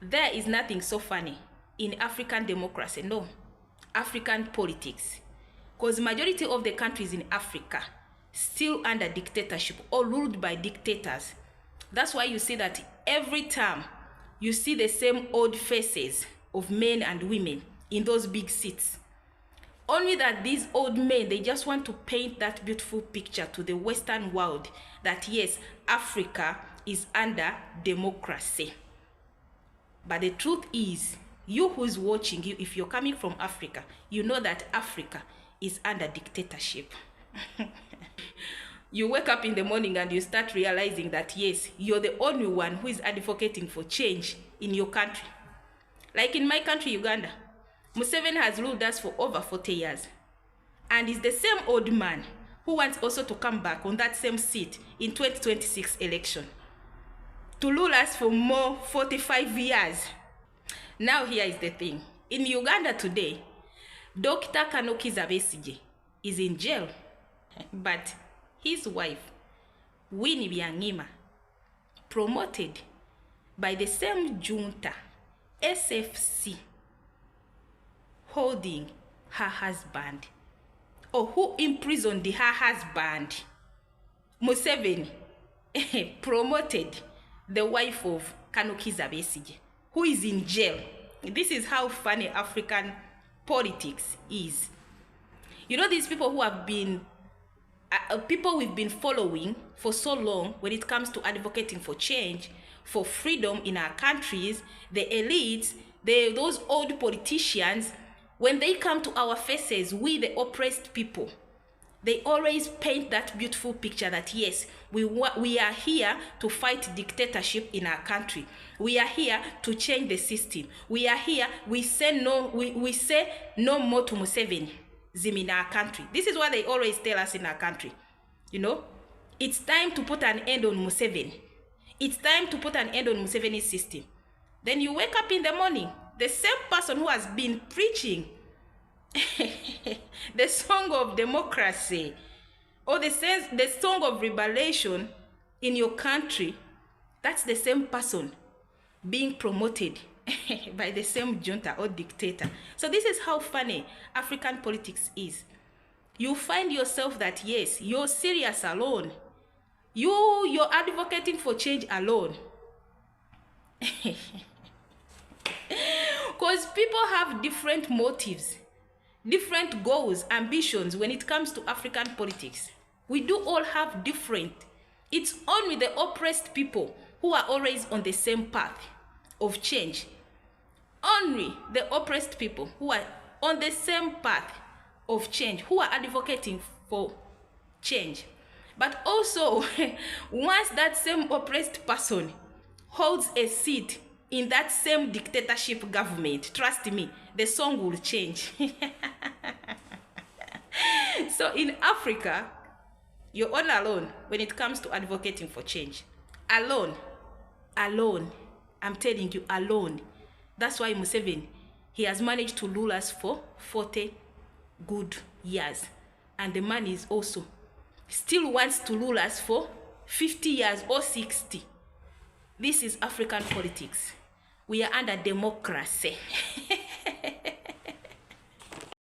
there is nothing so funny in African democracy, no, African politics. Because majority of the countries in Africa still under dictatorship or ruled by dictators. That's why you see that every time you see the same old faces of men and women in those big seats. Only that these old men, they just want to paint that beautiful picture to the Western world that yes, Africa is under democracy. But the truth is, you who's watching, you, if you're coming from Africa, you know that Africa is under dictatorship. You wake up in the morning and you start realizing that yes, you're the only one who is advocating for change in your country. Like in my country, Uganda, Museveni has ruled us for over 40 years. And is the same old man who wants also to come back on that same seat in 2026 election. To rule us for more 45 years. Now here is the thing. In Uganda today, Dr. Kizza Besigyi is in jail. But his wife, Winnie Byanyima, promoted by the same junta, SFC, holding her husband, or who imprisoned her husband, Museveni, promoted the wife of Kizza Besigyi, who is in jail. This is how funny African politics is. You know, these people who have been people we've been following for so long when it comes to advocating for change, for freedom in our countries, the elites, those old politicians, when they come to our faces, we the oppressed people, they always paint that beautiful picture that yes, we are here to fight dictatorship in our country. We are here to change the system. We are here, we say no more to Museveni in our country. This is what they always tell us in our country. You know, it's time to put an end on Museveni. It's time to put an end on Museveni's system. Then you wake up in the morning, the same person who has been preaching the song of democracy or the song of liberation in your country, that's the same person being promoted by the same junta or dictator. So this is how funny African politics is. You find yourself that yes, you're serious alone. You're advocating for change alone. Because people have different motives, different goals, ambitions when it comes to African politics. We do all have different. It's only the oppressed people who are always on the same path of change. Only the oppressed people who are on the same path of change, who are advocating for change. But also, once that same oppressed person holds a seat in that same dictatorship government, trust me, the song will change. So in Africa, you're all alone when it comes to advocating for change. Alone. I'm telling you, alone. That's why Museveni, he has managed to rule us for 40 good years. And the man is also still wants to rule us for 50 years or 60. This is African politics. We are under democracy.